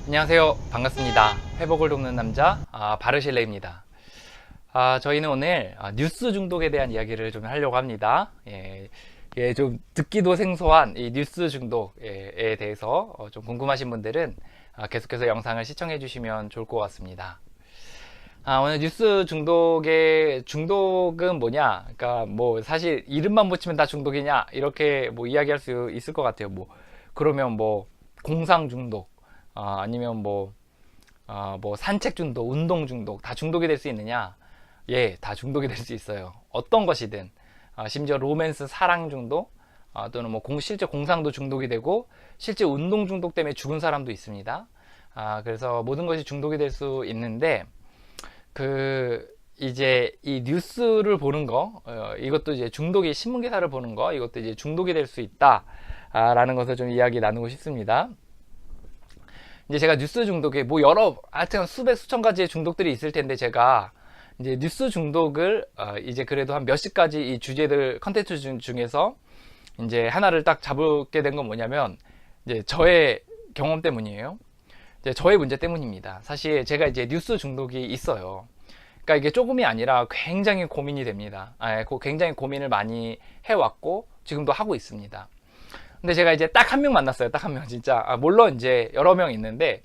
안녕하세요. 반갑습니다. 회복을 돕는 남자 바르실레입니다. 저희는 오늘 뉴스 중독에 대한 이야기를 좀 하려고 합니다. 좀 듣기도 생소한 이 뉴스 중독에 대해서 좀 궁금하신 분들은 계속해서 영상을 시청해 주시면 좋을 것 같습니다. 오늘 뉴스 중독은 뭐냐? 그러니까 뭐 사실 이름만 붙이면 다 중독이냐? 이렇게 뭐 이야기할 수 있을 것 같아요. 그러면 공상 중독, 아니면 뭐 산책 중독, 운동 중독 다 중독이 될 수 있느냐? 예, 다 중독이 될 수 있어요. 어떤 것이든 심지어 로맨스 사랑 중독, 또는 실제 공상도 중독이 되고 실제 운동 중독 때문에 죽은 사람도 있습니다. 그래서 모든 것이 중독이 될 수 있는데 이제 이 뉴스를 보는 거, 이것도 이제 중독이 신문 기사를 보는 거, 이것도 이제 중독이 될 수 있다. 라는 것을 좀 이야기 나누고 싶습니다. 이제 제가 뉴스 중독에 하여튼 수백 수천 가지의 중독들이 있을 텐데 제가 이제 뉴스 중독을 이제 그래도 한 몇십 가지 이 주제들 컨텐츠 중에서 이제 하나를 딱 잡게 된 건 뭐냐면 이제 저의 경험 때문이에요. 이제 저의 문제 때문입니다. 사실 제가 이제 뉴스 중독이 있어요. 그러니까 이게 조금이 아니라 굉장히 고민이 됩니다. 굉장히 고민을 많이 해왔고 지금도 하고 있습니다. 근데 제가 이제 딱 한 명 만났어요. 딱 한 명 진짜. 물론 이제 여러 명 있는데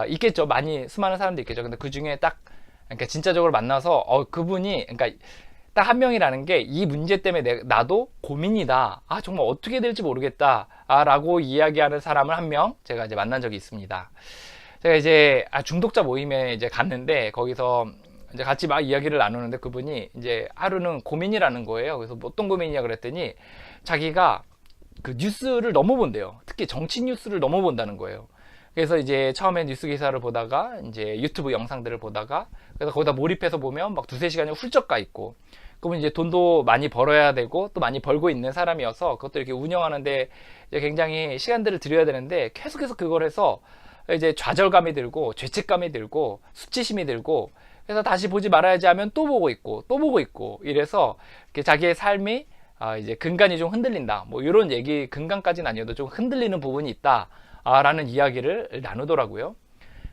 있겠죠. 수많은 사람도 있겠죠. 근데 그 중에 그러니까 진짜적으로 만나서 그분이 그러니까 딱 한 명이라는 게 이 문제 때문에 나도 고민이다. 정말 어떻게 될지 모르겠다. 라고 이야기하는 사람을 한 명 제가 이제 만난 적이 있습니다. 제가 이제 중독자 모임에 이제 갔는데 거기서 이제 같이 막 이야기를 나누는데 그분이 이제 하루는 고민이라는 거예요. 그래서 어떤 고민이냐 그랬더니 자기가 그 뉴스를 너무 본대요. 특히 정치 뉴스를 너무 본다는 거예요. 그래서 이제 처음에 뉴스 기사를 보다가 이제 유튜브 영상들을 보다가 그래서 거기다 몰입해서 보면 막 두세 시간이 훌쩍 가 있고 그러면 이제 돈도 많이 벌어야 되고 또 많이 벌고 있는 사람이어서 그것도 이렇게 운영하는데 이제 굉장히 시간들을 들여야 되는데 계속해서 그걸 해서 이제 좌절감이 들고 죄책감이 들고 수치심이 들고 그래서 다시 보지 말아야지 하면 또 보고 있고 또 보고 있고 이래서 이렇게 자기의 삶이 이제 근간이 좀 흔들린다. 이런 얘기, 근간까지는 아니어도 좀 흔들리는 부분이 있다. 라는 이야기를 나누더라고요.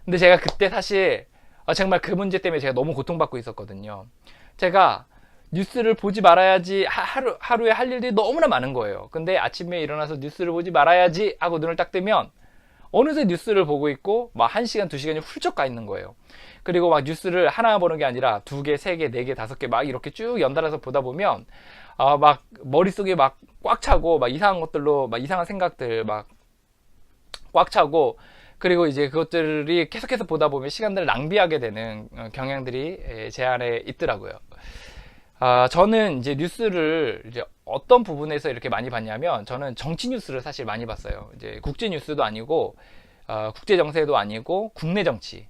근데 제가 그때 사실 정말 그 문제 때문에 제가 너무 고통받고 있었거든요. 제가 뉴스를 보지 말아야지 하루에 할 일들이 너무나 많은 거예요. 근데 아침에 일어나서 뉴스를 보지 말아야지 하고 눈을 딱 뜨면 어느새 뉴스를 보고 있고 막 1시간, 2시간이 훌쩍 가 있는 거예요. 그리고 막 뉴스를 하나 보는 게 아니라 2개, 3개, 4개, 5개 막 이렇게 쭉 연달아서 보다 보면 막 머릿속에 막 꽉 차고 막 이상한 것들로 막 이상한 생각들 막 꽉 차고 그리고 이제 그것들이 계속해서 보다 보면 시간들을 낭비하게 되는 경향들이 제 안에 있더라고요. 저는 이제 뉴스를 이제 어떤 부분에서 이렇게 많이 봤냐면 저는 정치 뉴스를 사실 많이 봤어요. 이제 국제 뉴스도 아니고 국제 정세도 아니고 국내 정치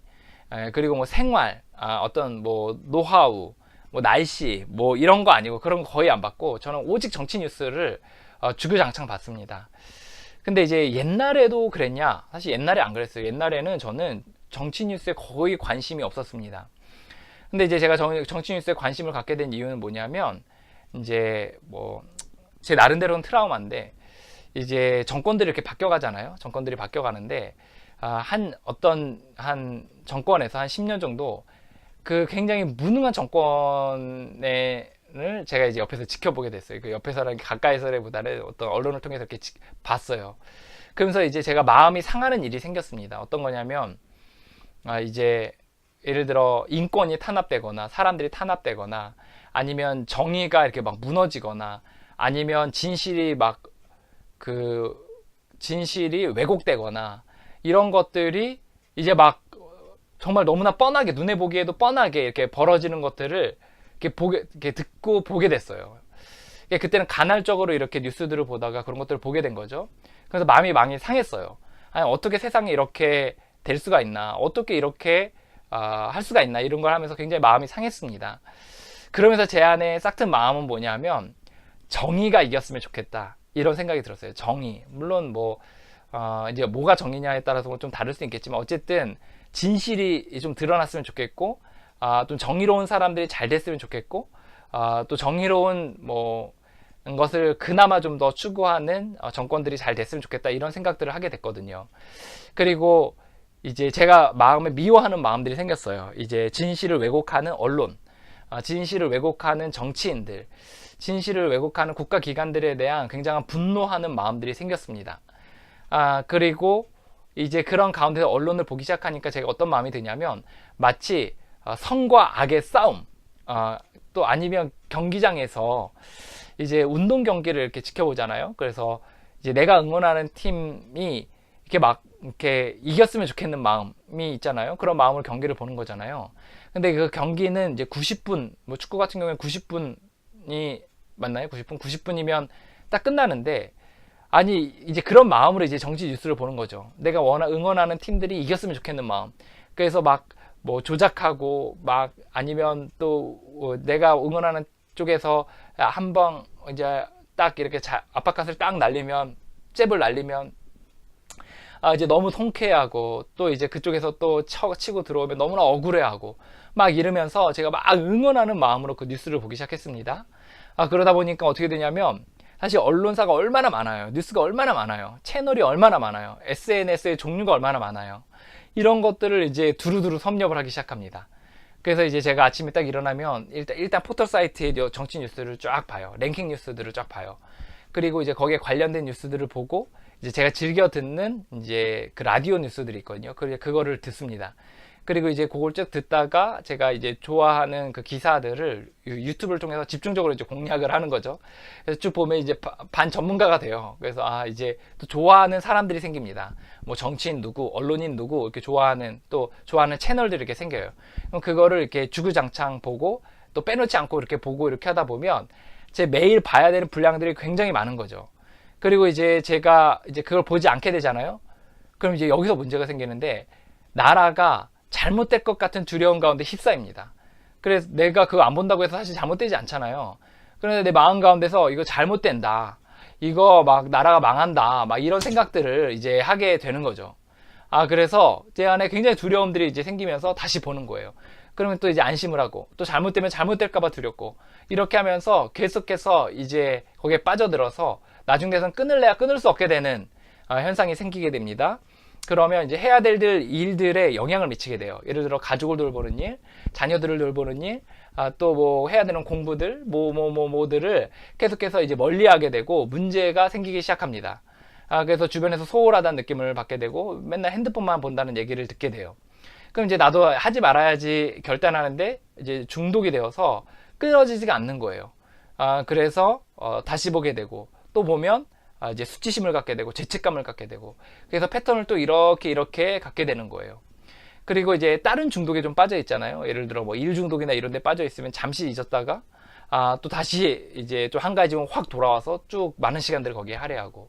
그리고 생활 어떤 노하우 날씨 이런 거 아니고 그런 거 거의 안 봤고 저는 오직 정치 뉴스를 주구장창 봤습니다. 근데 이제 옛날에도 그랬냐? 사실 옛날에 안 그랬어요. 옛날에는 저는 정치 뉴스에 거의 관심이 없었습니다. 근데 이제 제가 정치 뉴스에 관심을 갖게 된 이유는 뭐냐면 이제 제 나름대로는 트라우마인데 이제 정권들이 이렇게 바뀌어가잖아요. 정권들이 바뀌어가는데 한 정권에서 한 10년 정도 그 굉장히 무능한 정권을 제가 이제 옆에서 지켜보게 됐어요. 그 옆에서라는 게 가까이서라기보다는 어떤 언론을 통해서 이렇게 봤어요. 그러면서 이제 제가 마음이 상하는 일이 생겼습니다. 어떤 거냐면 이제 예를 들어 인권이 탄압되거나 사람들이 탄압되거나 아니면 정의가 이렇게 막 무너지거나 아니면 진실이 왜곡되거나 이런 것들이 이제 막 정말 너무나 뻔하게 눈에 보기에도 뻔하게 이렇게 벌어지는 것들을 이렇게 듣고 보게 됐어요. 그때는 간헐적으로 이렇게 뉴스들을 보다가 그런 것들을 보게 된 거죠. 그래서 마음이 많이 상했어요. 아니, 어떻게 세상에 이렇게 될 수가 있나? 어떻게 이렇게 할 수가 있나? 이런 걸 하면서 굉장히 마음이 상했습니다. 그러면서 제 안에 싹 튼 마음은 뭐냐면 정의가 이겼으면 좋겠다. 이런 생각이 들었어요. 정의. 물론 이제 뭐가 정의냐에 따라서 좀 다를 수 있겠지만 어쨌든 진실이 좀 드러났으면 좋겠고 좀 정의로운 사람들이 잘 됐으면 좋겠고 또 정의로운 것을 그나마 좀 더 추구하는 정권들이 잘 됐으면 좋겠다 이런 생각들을 하게 됐거든요. 그리고 이제 제가 마음에 미워하는 마음들이 생겼어요. 이제 진실을 왜곡하는 언론, 진실을 왜곡하는 정치인들, 진실을 왜곡하는 국가기관들에 대한 굉장한 분노하는 마음들이 생겼습니다. 그리고 이제 그런 가운데서 언론을 보기 시작하니까 제가 어떤 마음이 드냐면 마치 성과 악의 싸움, 또 아니면 경기장에서 이제 운동 경기를 이렇게 지켜보잖아요. 그래서 이제 내가 응원하는 팀이 이렇게 막 이렇게 이겼으면 좋겠는 마음이 있잖아요. 그런 마음으로 경기를 보는 거잖아요. 근데 그 경기는 이제 90분, 뭐 축구 같은 경우에 90분이 맞나요? 90분이면 딱 끝나는데, 아니 이제 그런 마음으로 이제 정치 뉴스를 보는 거죠. 내가 응원하는 팀들이 이겼으면 좋겠는 마음. 그래서 막 뭐 조작하고 막 아니면 또 내가 응원하는 쪽에서 한방 이제 딱 이렇게 압박갓을 딱 날리면, 잽을 날리면 이제 너무 통쾌하고, 또 이제 그쪽에서 또 치고 들어오면 너무나 억울해하고 막 이러면서 제가 막 응원하는 마음으로 그 뉴스를 보기 시작했습니다. 그러다 보니까 어떻게 되냐면, 사실 언론사가 얼마나 많아요. 뉴스가 얼마나 많아요. 채널이 얼마나 많아요. SNS의 종류가 얼마나 많아요. 이런 것들을 이제 두루두루 섭렵을 하기 시작합니다. 그래서 이제 제가 아침에 딱 일어나면 일단 포털 사이트의 정치 뉴스를 쫙 봐요. 랭킹 뉴스들을 쫙 봐요. 그리고 이제 거기에 관련된 뉴스들을 보고, 이제 제가 즐겨 듣는 이제 그 라디오 뉴스들이 있거든요. 그거를 듣습니다. 그리고 이제 그걸 쭉 듣다가 제가 이제 좋아하는 그 기사들을 유튜브를 통해서 집중적으로 이제 공략을 하는 거죠. 그래서 쭉 보면 이제 반 전문가가 돼요. 그래서 이제 또 좋아하는 사람들이 생깁니다. 뭐 정치인 누구, 언론인 누구, 이렇게 좋아하는 채널들이 이렇게 생겨요. 그럼 그거를 이렇게 주구장창 보고 또 빼놓지 않고 이렇게 보고 이렇게 하다 보면 제 매일 봐야 되는 분량들이 굉장히 많은 거죠. 그리고 이제 제가 이제 그걸 보지 않게 되잖아요. 그럼 이제 여기서 문제가 생기는데, 나라가 잘못될 것 같은 두려움 가운데 휩싸입니다. 그래서 내가 그거 안 본다고 해서 사실 잘못되지 않잖아요. 그런데 내 마음 가운데서 이거 잘못된다, 이거 막 나라가 망한다, 막 이런 생각들을 이제 하게 되는 거죠. 그래서 제 안에 굉장히 두려움들이 이제 생기면서 다시 보는 거예요. 그러면 또 이제 안심을 하고, 또 잘못되면 잘못될까봐 두렵고, 이렇게 하면서 계속해서 이제 거기에 빠져들어서 나중 돼선 끊을래야 끊을 수 없게 되는 현상이 생기게 됩니다. 그러면 이제 해야 될 일들에 영향을 미치게 돼요. 예를 들어 가족을 돌보는 일, 자녀들을 돌보는 일, 또 뭐 해야 되는 공부들, 뭐들을 계속해서 이제 멀리하게 되고 문제가 생기기 시작합니다. 그래서 주변에서 소홀하다는 느낌을 받게 되고 맨날 핸드폰만 본다는 얘기를 듣게 돼요. 그럼 이제 나도 하지 말아야지 결단하는데 이제 중독이 되어서 끊어지지가 않는 거예요. 그래서 다시 보게 되고, 또 보면 이제 수치심을 갖게 되고 죄책감을 갖게 되고, 그래서 패턴을 또 이렇게 갖게 되는 거예요. 그리고 이제 다른 중독에 좀 빠져 있잖아요. 예를 들어 뭐 일 중독이나 이런 데 빠져 있으면 잠시 잊었다가 또 다시 이제 또 한 가지 확 돌아와서 쭉 많은 시간들을 거기에 할애하고.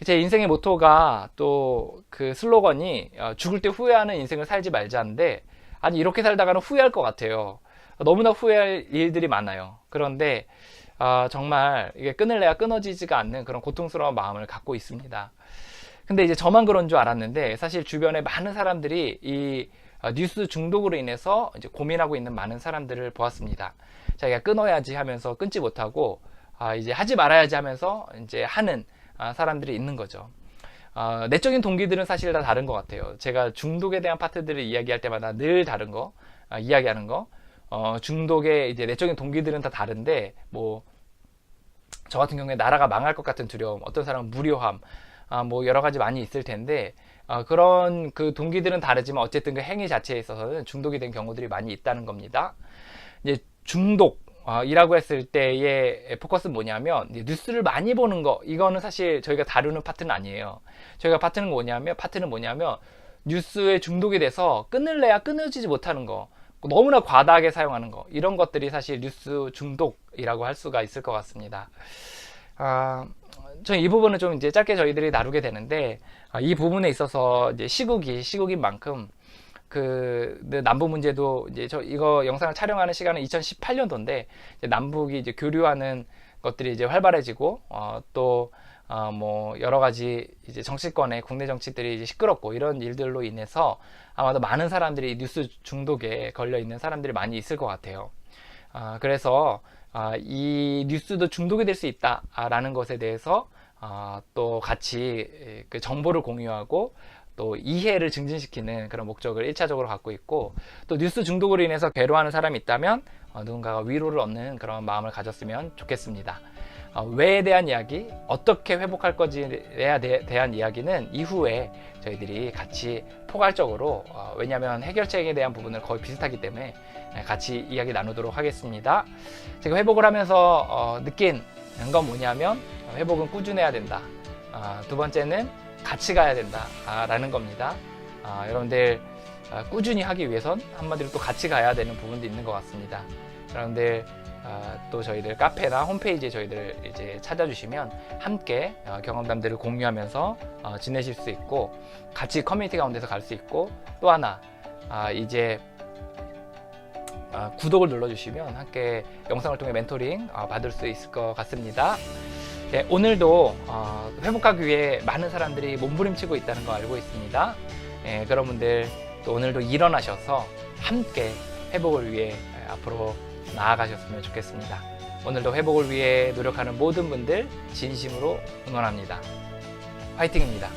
제 인생의 모토가, 또 그 슬로건이 죽을 때 후회하는 인생을 살지 말자인데, 아니 이렇게 살다가는 후회할 것 같아요. 너무나 후회할 일들이 많아요. 그런데 정말 이게 끊을래야 끊어지지가 않는 그런 고통스러운 마음을 갖고 있습니다. 근데 이제 저만 그런 줄 알았는데, 사실 주변에 많은 사람들이 이 뉴스 중독으로 인해서 이제 고민하고 있는 많은 사람들을 보았습니다. 자기가 끊어야지 하면서 끊지 못하고, 이제 하지 말아야지 하면서 이제 하는 사람들이 있는 거죠. 내적인 동기들은 사실 다 다른 것 같아요. 제가 중독에 대한 파트들을 이야기할 때마다 늘 다른 거 이야기하는 거, 중독의 이제 내적인 동기들은 다 다른데, 뭐 저 같은 경우에 나라가 망할 것 같은 두려움, 어떤 사람은 무료함, 뭐 여러 가지 많이 있을 텐데, 그런 그 동기들은 다르지만 어쨌든 그 행위 자체에 있어서는 중독이 된 경우들이 많이 있다는 겁니다. 이제 중독이라고 했을 때의 포커스는 뭐냐면, 뉴스를 많이 보는 거, 이거는 사실 저희가 다루는 파트는 아니에요. 저희가 파트는 뭐냐면 뉴스에 중독이 돼서 끊을래야 끊어지지 못하는 거, 너무나 과다하게 사용하는 거, 이런 것들이 사실 뉴스 중독이라고 할 수가 있을 것 같습니다. 저는 이 부분은 좀 이제 짧게 저희들이 다루게 되는데, 이 부분에 있어서 이제 시국인 만큼 그 남북 문제도 이제 이거 영상을 촬영하는 시간은 2018년도인데 남북이 이제 교류하는 것들이 이제 활발해지고, 또 뭐 여러 가지 이제 정치권의 국내 정치들이 이제 시끄럽고 이런 일들로 인해서 아마도 많은 사람들이 뉴스 중독에 걸려 있는 사람들이 많이 있을 것 같아요. 그래서 이 뉴스도 중독이 될 수 있다라는 것에 대해서 또 같이 그 정보를 공유하고, 또 이해를 증진시키는 그런 목적을 1차적으로 갖고 있고, 또 뉴스 중독으로 인해서 괴로워하는 사람이 있다면 누군가가 위로를 얻는 그런 마음을 가졌으면 좋겠습니다. 왜에 대한 이야기, 어떻게 회복할 것에 대한 이야기는 이후에 저희들이 같이 포괄적으로, 왜냐하면 해결책에 대한 부분을 거의 비슷하기 때문에 같이 이야기 나누도록 하겠습니다. 제가 회복을 하면서 느낀 건 뭐냐면, 회복은 꾸준해야 된다. 두 번째는 같이 가야 된다 라는 겁니다. 여러분들 꾸준히 하기 위해선 한마디로 또 같이 가야 되는 부분도 있는 것 같습니다. 여러분들 또 저희들 카페나 홈페이지에 저희들 이제 찾아주시면 함께 경험담들을 공유하면서 지내실 수 있고, 같이 커뮤니티 가운데서 갈 수 있고, 또 하나 이제 구독을 눌러주시면 함께 영상을 통해 멘토링 받을 수 있을 것 같습니다. 네, 오늘도 회복하기 위해 많은 사람들이 몸부림치고 있다는 거 알고 있습니다. 네, 여러분들 또 오늘도 일어나셔서 함께 회복을 위해 앞으로 나아가셨으면 좋겠습니다. 오늘도 회복을 위해 노력하는 모든 분들 진심으로 응원합니다. 화이팅입니다.